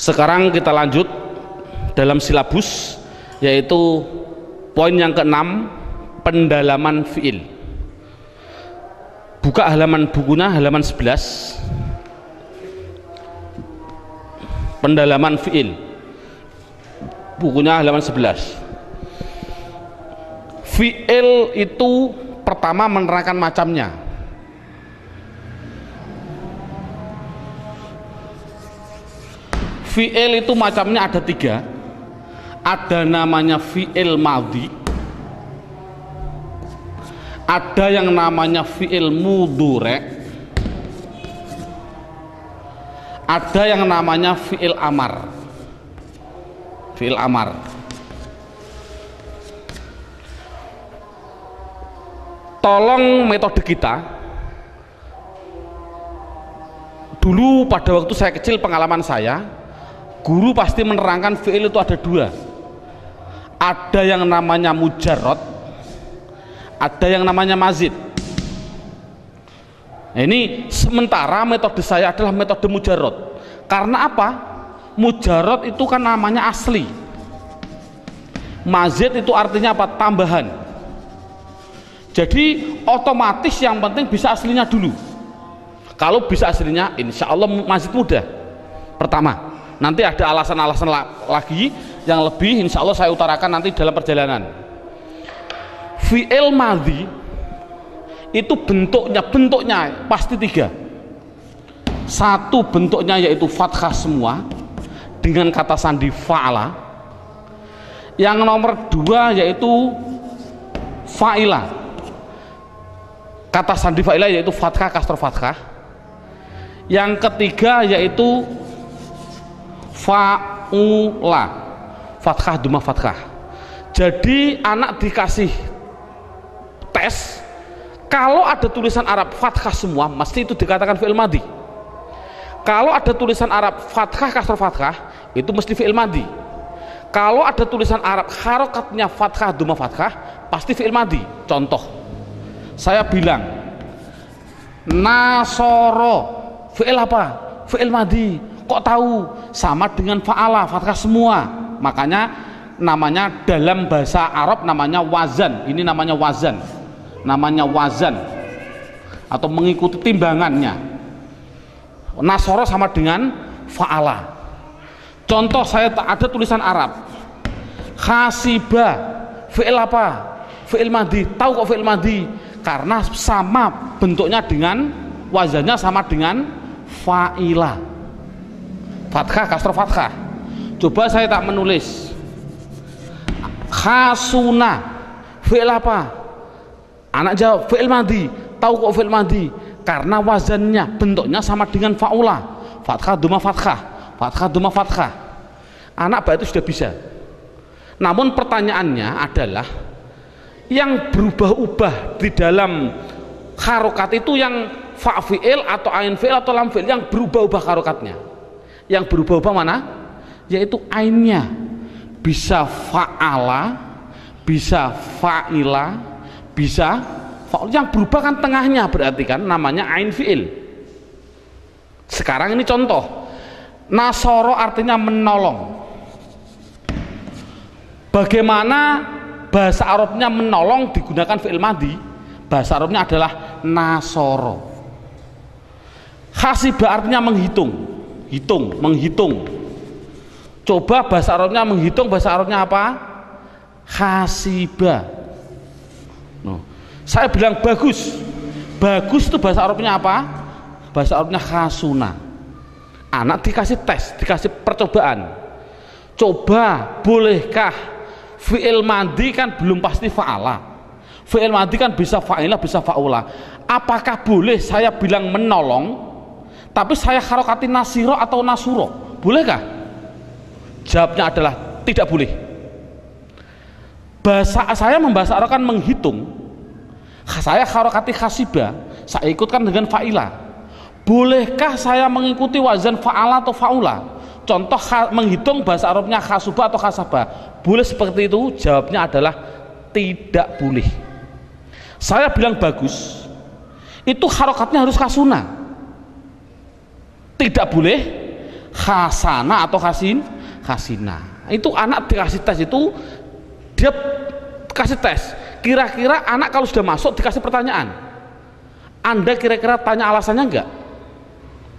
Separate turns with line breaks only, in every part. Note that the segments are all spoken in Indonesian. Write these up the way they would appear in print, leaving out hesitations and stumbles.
Sekarang kita lanjut dalam silabus, yaitu poin yang keenam, pendalaman fiil. Buka halaman bukunya, halaman 11. Pendalaman fiil, bukunya halaman 11. Fiil itu pertama menerangkan macamnya. Fiil itu macamnya ada 3. Ada namanya fiil madhi, ada yang namanya fiil mudhari', ada yang namanya fiil amar. Fiil amar. Tolong metode kita. Dulu pada waktu saya kecil, pengalaman saya, guru pasti menerangkan fiil itu ada 2. Ada yang namanya mujarrad, ada yang namanya mazid. Nah, ini sementara metode saya adalah metode mujarrad. Karena apa? Mujarrad itu kan namanya asli. Mazid itu artinya apa? Tambahan. Jadi otomatis yang penting bisa aslinya dulu. Kalau bisa aslinya, insya Allah mazid mudah. Pertama. Nanti ada alasan-alasan lagi yang lebih, insya Allah saya utarakan nanti dalam perjalanan. Fi'il madhi itu bentuknya pasti 3. Satu bentuknya yaitu fathah semua dengan kata sandi fa'ala. Yang nomor 2 yaitu fa'ila. Kata sandi fa'ila yaitu fathah kasroh fathah. Yang ketiga yaitu fa'ula, fathah duma fathah. Jadi anak dikasih tes, kalau ada tulisan Arab fathah semua, mesti itu dikatakan fi'il madhi. Kalau ada tulisan Arab fathah kasroh fathah, itu mesti fi'il madhi. Kalau ada tulisan Arab harokatnya fathah duma fathah, pasti fi'il madhi. Contoh, saya bilang nasoro, fi'il apa? Fi'il madhi. Kok tahu? Sama dengan fa'ala, fathah semua. Makanya namanya dalam bahasa Arab namanya wazan. Ini namanya wazan. Namanya wazan atau mengikuti timbangannya. Nasoro sama dengan fa'ala. Contoh, saya ada tulisan Arab khasiba, fi'il apa? Fi'il madhi. Tahu kok fi'il madhi? Karena sama bentuknya dengan wazannya, sama dengan fa'ila, fathah kasroh fathah. Coba saya tak menulis khasuna, fi'il apa? Anak jawab fi'il madhi. Tahu kok fi'il madhi? Karena wazannya, bentuknya sama dengan fa'ula, fathah duma fathah, fathah duma fathah. Anak baik itu sudah bisa. Namun pertanyaannya adalah yang berubah-ubah di dalam harokat itu yang fa fi'il atau ain fi'il atau lam fi'il, yang berubah-ubah harokatnya. Yang berubah-ubah mana? Yaitu ainnya. Bisa fa'ala, bisa fa'ila, bisa fa'ul. Yang berubah kan tengahnya, berarti kan namanya ain fi'il. Sekarang ini contoh, nasoro artinya menolong. Bagaimana bahasa Arabnya menolong digunakan fi'il madhi? Bahasa Arabnya adalah nasoro. Hasiba artinya menghitung, menghitung. Coba bahasa Arabnya menghitung, bahasa Arabnya apa? Hasiba. Saya bilang bagus. Bagus itu bahasa Arabnya apa? Bahasa Arabnya khasuna. Anak dikasih tes, dikasih percobaan. Coba, bolehkah fi'il madhi kan belum pasti fa'ala. Fi'il madhi kan bisa fa'ila, bisa fa'ula. Apakah boleh saya bilang menolong, tapi saya harokati nasiro atau nasuro? Bolehkah? Jawabnya adalah tidak boleh. Bahasa saya membahasa Arab kan menghitung. Saya harokati khasiba, saya ikutkan dengan fa'ila. Bolehkah saya mengikuti wazan fa'ala atau fa'ula? Contoh menghitung bahasa Arabnya khasuba atau khasabah. Boleh seperti itu? Jawabnya adalah tidak boleh. Saya bilang bagus, itu harokatnya harus kasuna. Tidak boleh khasana atau khasina. Itu anak dikasih tes, itu dia kasih tes. Kira-kira anak kalau sudah masuk dikasih pertanyaan, Anda kira-kira tanya alasannya enggak?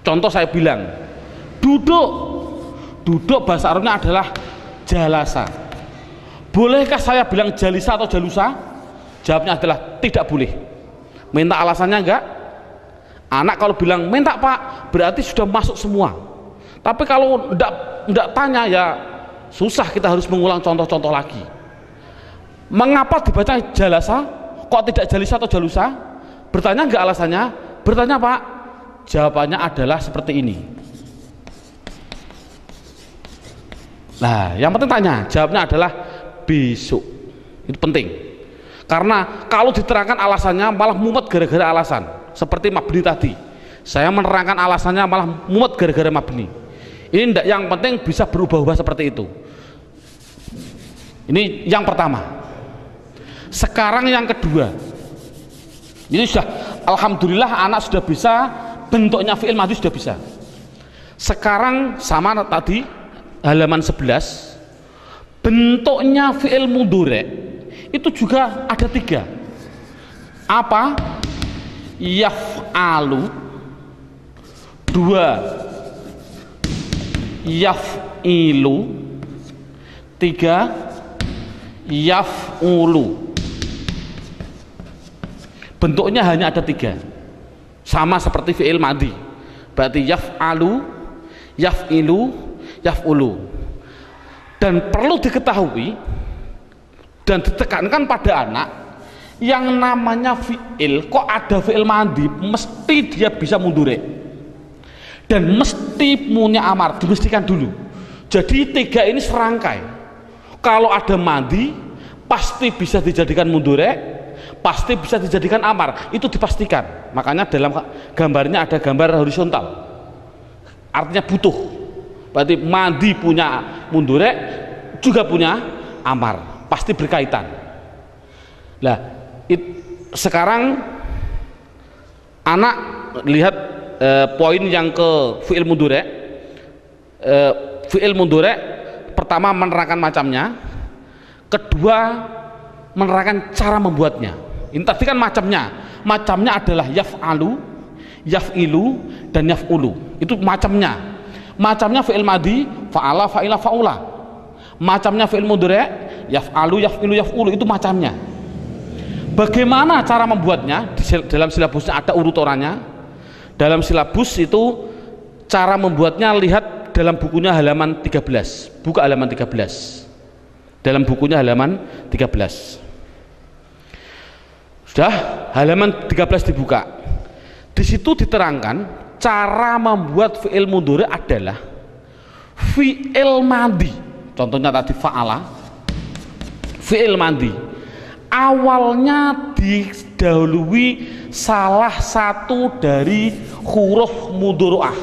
Contoh saya bilang, duduk bahasa Arabnya adalah jalasa. Bolehkah saya bilang jalisa atau jalusa? Jawabnya adalah tidak boleh. Minta alasannya enggak? Anak kalau bilang minta Pak, berarti sudah masuk semua. Tapi kalau enggak tanya, ya susah, kita harus mengulang contoh-contoh lagi. Mengapa dibaca jalasa? Kok tidak jalisa atau jalusa? Bertanya enggak alasannya? Bertanya Pak? Jawabannya adalah seperti ini. Nah, yang penting tanya, jawabnya adalah besok. Itu penting. Karena kalau diterangkan alasannya malah mumet gara-gara alasan. Seperti mabni tadi. Saya menerangkan alasannya malah mumet gara-gara mabni. Ini enggak, yang penting bisa berubah-ubah seperti itu. Ini yang pertama. Sekarang yang kedua. Ini sudah, alhamdulillah anak sudah bisa, bentuknya fi'il madhi sudah bisa. Sekarang sama tadi halaman 11, bentuknya fi'il mudhari itu juga ada 3. Apa? Yaf'alu, 2 yaf'ilu, 3 yaf'ulu. Bentuknya hanya ada 3, sama seperti fi'il madhi. Berarti yaf'alu, yaf'ilu, yaf'ulu. Dan perlu diketahui dan ditekankan pada anak, yang namanya fi'il, kok ada fi'il madhi, mesti dia bisa mudhari dan mesti punya amar, dimestikan dulu. Jadi 3 ini serangkai. Kalau ada madhi pasti bisa dijadikan mudhari, pasti bisa dijadikan amar, itu dipastikan. Makanya dalam gambarnya ada gambar horizontal, artinya butuh. Berarti madhi punya mudhari juga punya amar, pasti berkaitan. Nah, sekarang anak lihat poin yang ke fi'il mudhari. Fi'il mudhari pertama menerangkan macamnya, kedua menerangkan cara membuatnya. Ini tadi kan macamnya adalah yaf'alu, yaf'ilu, dan yaf'ulu. Itu macamnya fi'il madhi, fa'ala, fa'ila, fa'ula. Macamnya fi'il mudhari, yaf'alu, yaf'ilu, yaf'ulu. Itu macamnya. Bagaimana cara membuatnya? Dalam silabusnya ada urutannya. Dalam silabus itu cara membuatnya, lihat dalam bukunya halaman 13. Buka halaman 13. Dalam bukunya halaman 13. Sudah, halaman 13 dibuka. Di situ diterangkan cara membuat fi'il mudhari adalah fi'il madhi. Contohnya tadi fa'ala, fi'il madhi awalnya didahului salah satu dari huruf mudhari'ah.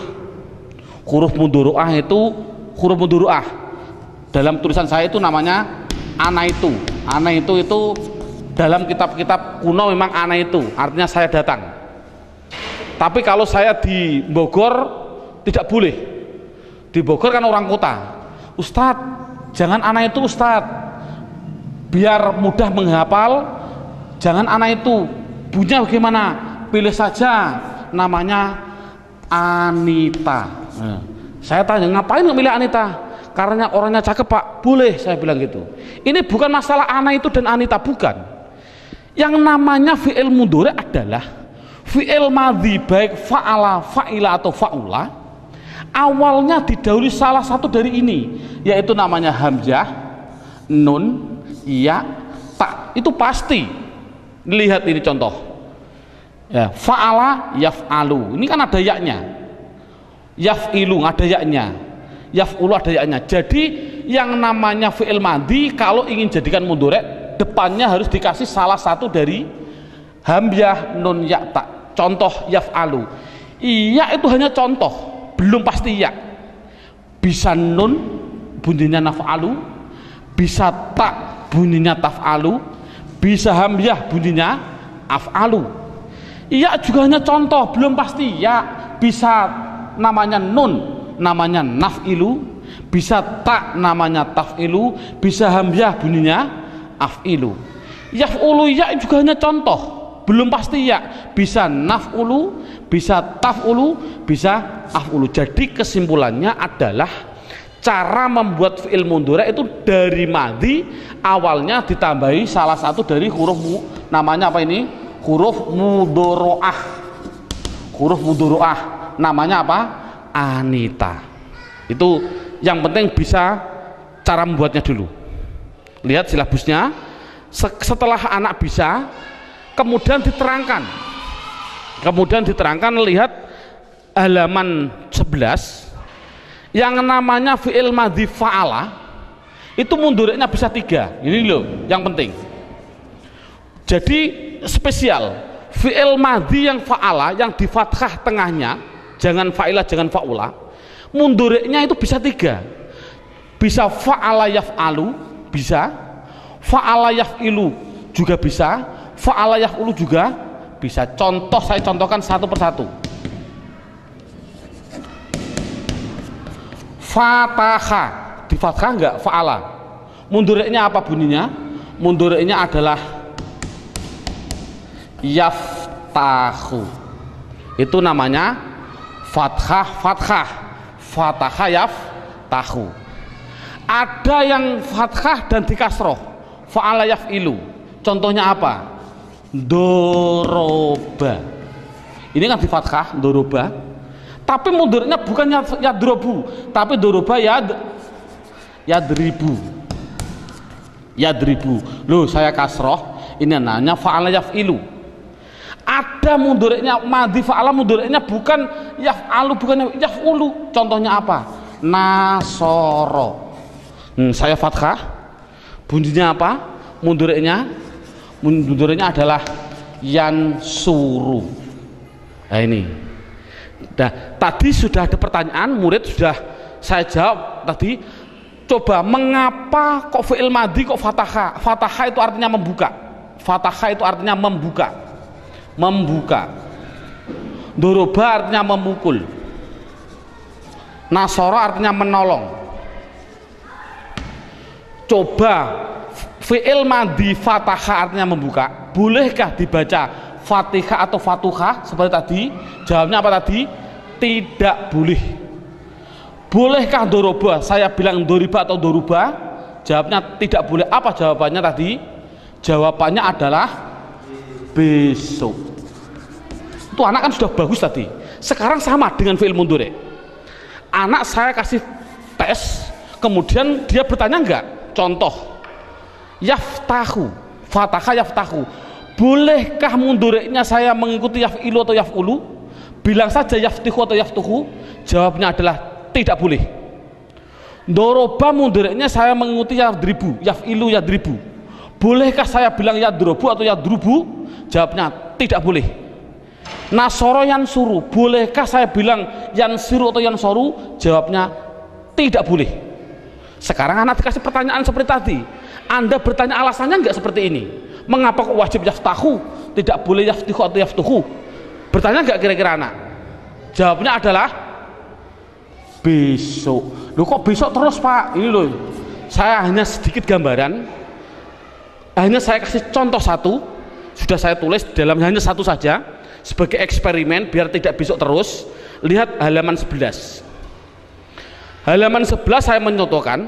Huruf mudhari'ah itu huruf mudhari'ah. Dalam tulisan saya itu namanya anaitu. Anaitu itu dalam kitab-kitab kuno memang anaitu, artinya saya datang. Tapi kalau saya di Bogor tidak boleh. Di Bogor kan orang kota. Ustadz, jangan anaitu Ustadz. Biar mudah menghafal, jangan anaitu. Bunyinya bagaimana? Pilih saja namanya Anita. Saya tanya, ngapain memilih Anita? Karena orangnya cakep Pak. Boleh, saya bilang gitu. Ini bukan masalah Ana itu dan Anita, bukan. Yang namanya fi'il mudhari adalah fi'il madhi, baik fa'ala, fa'ila atau fa'ula, awalnya didahului salah satu dari ini, yaitu namanya hamzah, nun, ya, ta. Itu pasti. Lihat ini contoh. Ya, fa'ala, yaf'alu. Ini kan ada yaknya. Yaf'ilu ada yaknya. Yaf'ulu ada yaknya. Jadi yang namanya fi'il madhi kalau ingin jadikan mudhari, depannya harus dikasih salah satu dari hamzah, nun, ya, ta. Contoh yaf'alu. Iya itu hanya contoh, belum pasti ya. Bisa nun bunyinya naf'alu, bisa ta bunyinya taf'alu, bisa hamzah bunyinya af'alu. Iya juga hanya contoh, belum pasti ya. Bisa namanya nun namanya naf'ilu, bisa ta namanya taf'ilu, bisa hamzah bunyinya af'ilu. Yaf'ulu ya juga hanya contoh, belum pasti ya, bisa naf'ulu, bisa taf'ulu, bisa af'ulu. Jadi kesimpulannya adalah cara membuat fi'il mudhari itu dari madhi awalnya ditambahi salah satu dari huruf namanya apa ini? Huruf mudhari'ah. Huruf mudhari'ah namanya apa? Anita. Itu yang penting bisa cara membuatnya dulu. Lihat silabusnya. Setelah anak bisa, kemudian diterangkan, lihat halaman 11 yang namanya fi'il madhi fa'ala itu mudhari'nya bisa 3. Ini loh yang penting. Jadi spesial fi'il madhi yang fa'ala, yang di fathah tengahnya, jangan fa'ilah, jangan fa'ula, mudhari'nya itu bisa 3. Bisa fa'ala yaf'alu, bisa fa'ala yaf'ilu juga bisa, fa'ala yaf'ulu juga bisa. Contoh, saya contohkan satu persatu. Fataha di fathah enggak? Fa'ala. Mudhari'nya apa bunyinya? Mudhari'nya adalah yaftahu. Itu namanya fathah, fataha yaftahu. Ada yang fathah dan dikasroh, fa'ala yaf'ilu. Contohnya apa? Doroba. Ini kan di fathah, doroba. Tapi mudhari'nya bukan yadrobu, tapi doroba yadribu. Loh, saya kasroh, ini namanya fa'ala yaf'ilu. Ada mudhari'nya madhi fa'ala, mudhari'nya bukan yaf'alu, bukan yaf'ulu. Contohnya apa? Nasoro. Saya fathah, bunyinya apa? Mudhari'nya adalah yansuru. Nah ini. Nah, tadi sudah ada pertanyaan, murid sudah saya jawab tadi. Coba, mengapa kok fi'il madhi kok fataha? Fataha itu artinya membuka. Fataha itu artinya membuka. Doroba artinya memukul. Nasoro artinya menolong. Coba, fi'il madhi fataha artinya membuka, bolehkah dibaca fatihah atau fatuhah seperti tadi? Jawabnya apa tadi? Tidak boleh. Bolehkah doroba? Saya bilang doriba atau doruba? Jawabnya tidak boleh. Apa jawabannya tadi? Jawabannya adalah besok. Itu anak kan sudah bagus tadi. Sekarang sama dengan fi'il mudhari. Anak saya kasih tes, kemudian dia bertanya enggak? Contoh, yaftahu, fataha yaftahu, bolehkah mudhari'nya saya mengikuti yaf'ilu atau yaf'ulu? Bilang saja yaftihu atau yaftuhu. Jawabnya adalah tidak boleh. Doroba mudhari'nya saya mengikuti yadribu, yaf'ilu yadribu. Bolehkah saya bilang yadrobu atau yadrubu? Jawabnya tidak boleh. Nasoro yansuru, bolehkah saya bilang yansiru atau yansoru? Jawabnya tidak boleh. Sekarang anak dikasih pertanyaan seperti tadi, Anda bertanya alasannya enggak seperti ini? Mengapa kok wajib yaftahu, tidak boleh yaftihu atau yaftuhu? Bertanya enggak kira-kira anak? Jawabnya adalah besok. Loh, kok besok terus Pak? Ini loh, saya hanya sedikit gambaran, hanya saya kasih contoh satu, sudah saya tulis dalam hanya satu saja sebagai eksperimen biar tidak besok terus. Lihat halaman 11. Halaman 11 saya mencontohkan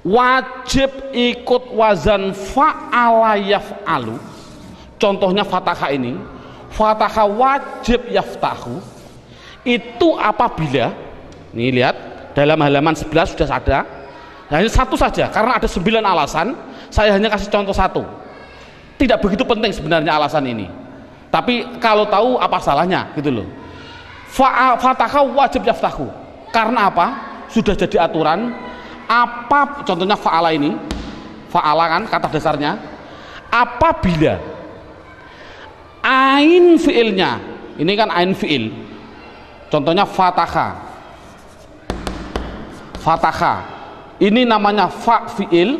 wajib ikut wazan fa'ala yaf'alu. Contohnya fatahah ini, fatahah wajib yaftahu. Itu apabila, nih lihat dalam halaman 11 sudah ada, hanya satu saja karena ada 9 alasan, saya hanya kasih contoh satu. Tidak begitu penting sebenarnya alasan ini, tapi kalau tahu apa salahnya gitu loh. Fatahah wajib yaftahu. Karena apa? Sudah jadi aturan. Apa contohnya fa'ala ini? Fa'ala kan kata dasarnya. Apabila ain fi'ilnya, ini kan ain fi'il. Contohnya fataha. Fataha. Ini namanya fa fi'il,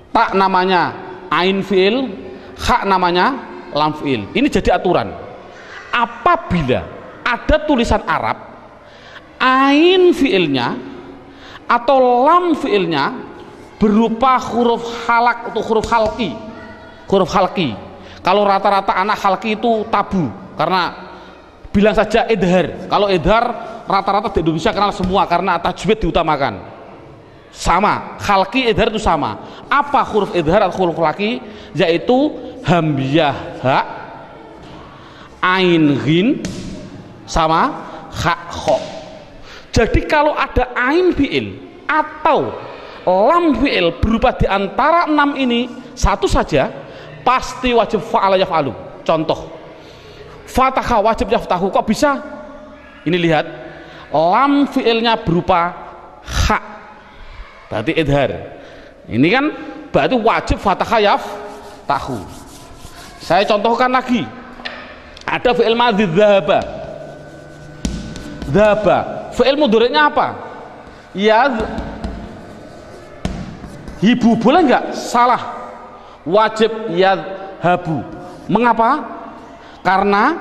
ta namanya ain fi'il, kha namanya lam fi'il. Ini jadi aturan. Apabila ada tulisan Arab ain fiilnya atau lam fiilnya berupa huruf halak atau huruf halki. Huruf halki. Kalau rata-rata anak halki itu tabu karena bilang saja idhar. Kalau idhar rata-rata di Indonesia kenal semua karena tajwid diutamakan. Sama, halki idhar itu sama. Apa huruf idhar atau huruf halki? Yaitu hamzah ha, ain ghin sama ha kho. Jadi kalau ada ain fiil atau lam fiil berupa di antara 6 ini satu saja, pasti wajib fa'ala yaf'alu. Contoh, fatahah wajib yaftahu. Kok bisa? Ini lihat, lam fiilnya berupa ha, berarti idhar. Ini kan berarti wajib fatahah yaftahu. Saya contohkan lagi, ada fiil madhi dhahaba. Dhahaba, fiil mudhari'nya apa? Hibu, boleh nggak? Salah, wajib yadhabu. Mengapa? Karena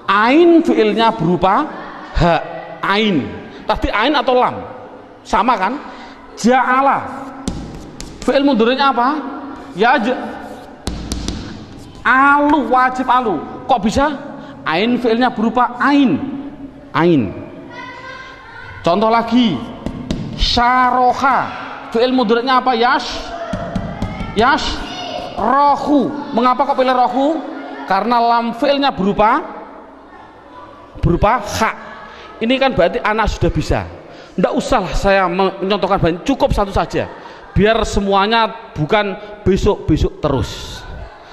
ain fiilnya berupa ha, ain. Tadi ain atau lam sama kan? Ja'ala, fiil mudhari'nya apa? Alu, wajib alu. Kok bisa? Ain fiilnya berupa ain. Ain. Contoh lagi, syaroha, fi'il mudhari'nya apa? Rohu. Mengapa kok pilih rohu? Karena lam fi'ilnya berupa ha. Ini kan berarti anak sudah bisa. Nggak usah saya menyontohkan banyak, cukup satu saja biar semuanya bukan besok-besok terus.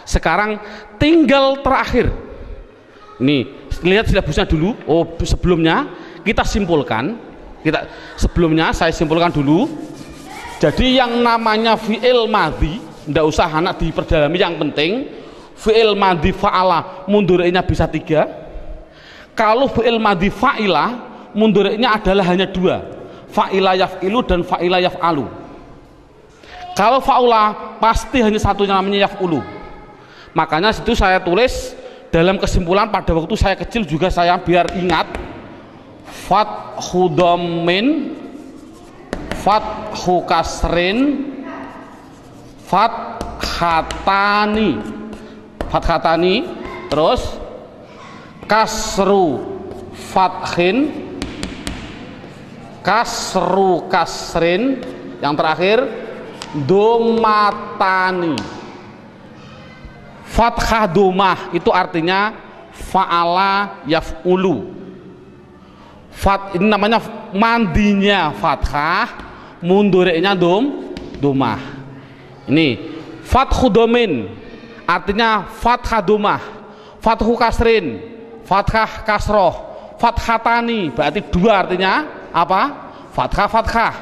Sekarang tinggal terakhir. Nih, lihat silabusnya dulu. Oh, sebelumnya kita simpulkan. Sebelumnya saya simpulkan dulu. Jadi yang namanya fi'il madhi, ndak usah anak diperdalami, yang penting fi'il madhi fa'ala mundhari'nya bisa 3. Kalau fi'il madhi fa'ila mundhari'nya adalah hanya 2, fa'ila yaf'ilu dan fa'ila yaf'alu. Kalau fa'ula pasti hanya satunya, namanya yaf'ulu. Makanya situ saya tulis dalam kesimpulan, pada waktu saya kecil juga saya biar ingat, fathu dhammin, fathu kasrin, fathatani, terus kasru fathin, kasru kasrin, yang terakhir domatani. Fathah domah itu artinya fa'ala yaf'ulu. Ini namanya mandinya fathah, mundhari'nya domah. Ini fathu domin artinya fathah domah, fathu kasrin, fathah kasroh, fathatani berarti 2 artinya apa? Fathah,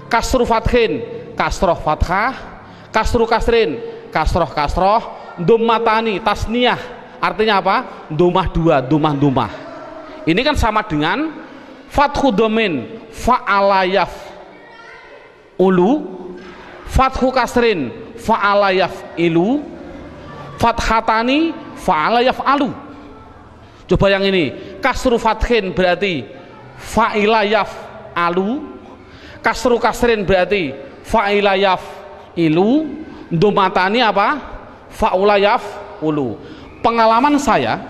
kasru fathin, kasroh fathah, kasru kasrin, kasroh, domatani tasniyah artinya apa? Domah 2, domah. Ini kan sama dengan fathu domin fa'ala yaf'ulu, fathu kasrin fa'ala yaf'ilu, fathatani fa'ala yaf'alu. Coba yang ini, kasru fathin berarti fa'ila yaf'alu, kasru kasrin berarti fa'ila yaf'ilu, domatani apa? Fa'ula yaf'ulu. Pengalaman saya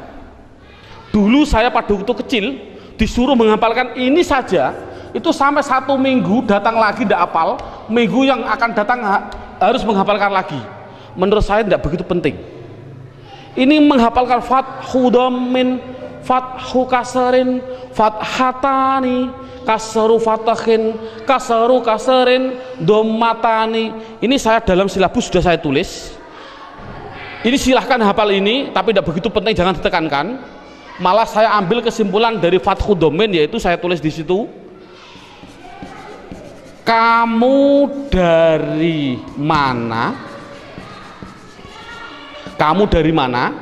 dulu, saya pada waktu kecil disuruh menghafalkan ini saja, itu sampai 1 minggu datang lagi tidak hafal, minggu yang akan datang harus menghafalkan lagi. Menurut saya tidak begitu penting. Ini menghafalkan fathu dhammin, fathu kasrin, fathatani, kasru fathin, kasru kasrin, domatani. Ini saya dalam silabus sudah saya tulis. Ini silahkan hafal ini, tapi tidak begitu penting, jangan ditekankan. Malah saya ambil kesimpulan dari fathu dhammin, yaitu saya tulis di situ, kamu dari mana? Kamu dari mana?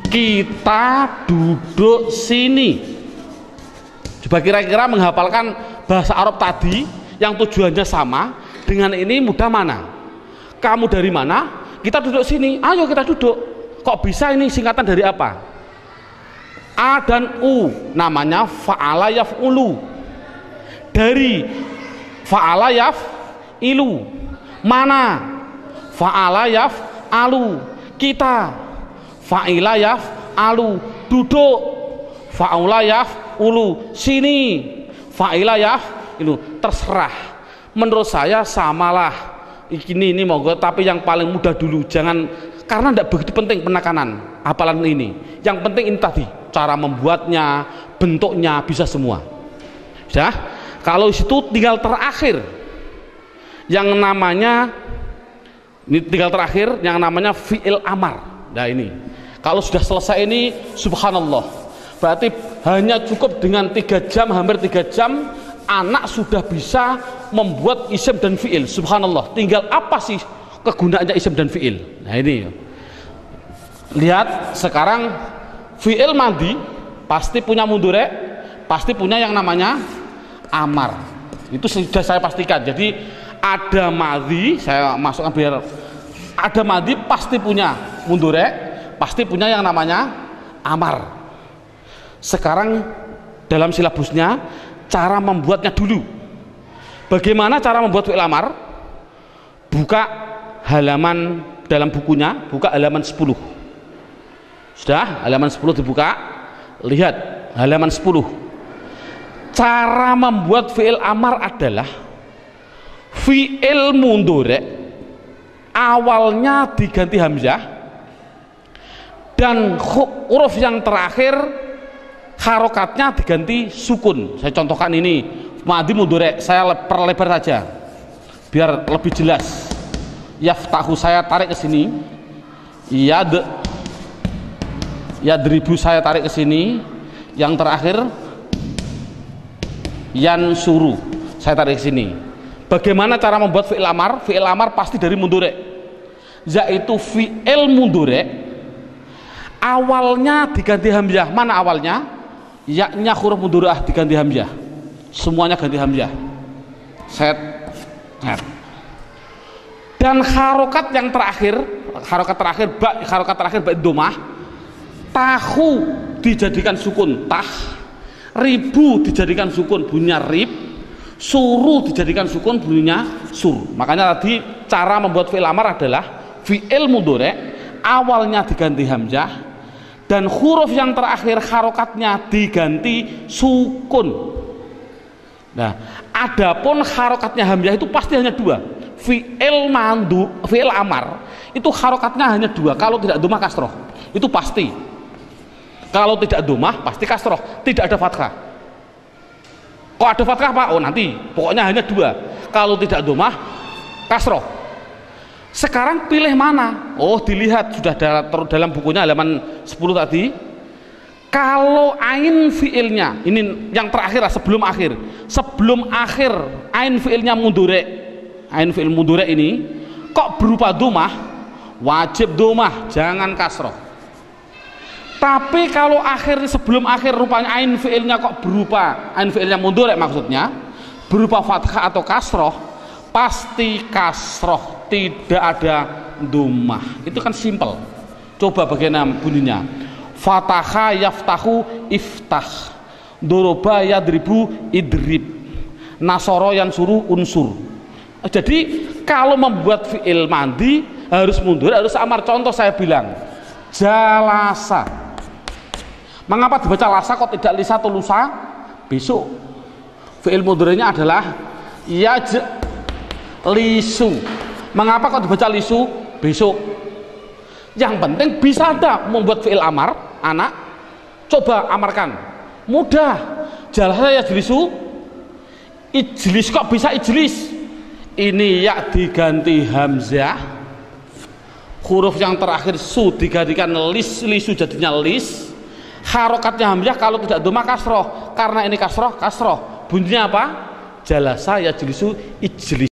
Kita duduk sini. Coba kira-kira menghafalkan bahasa Arab tadi yang tujuannya sama dengan ini mudah mana? Kamu dari mana? Kita duduk sini. Ayo kita duduk. Kok bisa ini singkatan dari apa? A dan U namanya fa'ala yaf'ulu. Dari fa'ala yaf'ilu. Mana? Fa'ala yaf'alu. Kita fa'ila yaf'alu. Duduk fa'ula yaf'ulu. Sini fa'ila yaf'ilu. Terserah. Menurut saya samalah. Ini monggo, tapi yang paling mudah dulu, jangan, karena tidak begitu penting penekanan hafalan ini. Yang penting ini tadi, cara membuatnya, bentuknya, bisa semua. Sudah? Kalau situ tinggal terakhir yang namanya, ini tinggal terakhir yang namanya fi'il amar. Nah ini, kalau sudah selesai ini, subhanallah, berarti hanya cukup dengan 3 jam, hampir 3 jam, anak sudah bisa membuat isim dan fi'il. Subhanallah, tinggal apa sih kegunaannya isim dan fi'il. Nah ini, lihat sekarang fi'il madi pasti punya mudhari', pasti punya yang namanya amar. Itu sudah saya pastikan. Jadi ada madi, saya masukkan biar ada madi, pasti punya mudhari', pasti punya yang namanya amar. Sekarang dalam silabusnya cara membuatnya dulu. Bagaimana cara membuat fi'il amar? Buka halaman dalam bukunya, buka halaman 10. Sudah, halaman 10 dibuka. Lihat halaman 10. Cara membuat fi'il amar adalah fi'il mudhari' awalnya diganti hamzah dan huruf yang terakhir harokatnya diganti sukun. Saya contohkan ini madi mudhari', saya perlebar saja biar lebih jelas. Yaftahu saya tarik ke sini, yadribu saya tarik ke sini, yang terakhir yansuru saya tarik ke sini. Bagaimana cara membuat fi'il amar? Fi'il amar pasti dari mudhari', yaitu fi'il mudhari' awalnya diganti hamzah. Mana awalnya? Ya-nya huruf mudhari'ah diganti hamzah, semuanya ganti hamzah, set. Dan harokat yang terakhir, harokat terakhir ba dhammah, tahu dijadikan sukun tah, ribu dijadikan sukun bunyinya rib, suru dijadikan sukun bunyinya sur. Makanya tadi cara membuat fi'il amar adalah fi'il mudhari' awalnya diganti hamzah dan huruf yang terakhir harokatnya diganti sukun. Nah, adapun harokatnya hamzah itu pasti hanya 2. Fi'il amar itu harokatnya hanya 2. Kalau tidak dhammah kasroh, itu pasti. Kalau tidak dhammah pasti kasroh, tidak ada fathah. Kok ada fathah Pak? Oh nanti, pokoknya hanya 2. Kalau tidak dhammah kasroh. Sekarang pilih mana? Oh dilihat sudah dalam bukunya halaman 10 tadi. Kalau ain fiilnya, ini yang terakhir lah, sebelum akhir ain fiilnya mudhari', ain fiil mudhari' ini kok berupa dhammah, wajib dhammah, jangan kasroh. Tapi kalau sebelum akhir rupanya ain fiilnya kok berupa, ain fiilnya mudhari' maksudnya berupa fathah atau kasroh, pasti kasroh, tidak ada dhammah. Itu kan simpel. Coba bagaimana bunyinya? Fataha yaftahu iftah, doroba yadribu idrib, nasoro yansuru unsur. Jadi kalau membuat fi'il madi harus mundur, harus amar. Contoh saya bilang jalasa. Mengapa dibaca lasa kok tidak lisa atau lusa? Besok fi'il mudhari'nya adalah lisu. Mengapa kok dibaca lisu? Besok. Yang penting bisa ada membuat fi'il amar. Anak coba amarkan, mudah. Jalasa yajlisu, ijlis, kok bisa ijlis? Ini ya diganti hamzah, huruf yang terakhir su digantikan lis, lisu jadinya lis. Harokatnya hamzah, kalau tidak dhammah kasroh. Karena ini kasroh, bunyinya apa? Jalasa yajlisu ijlis.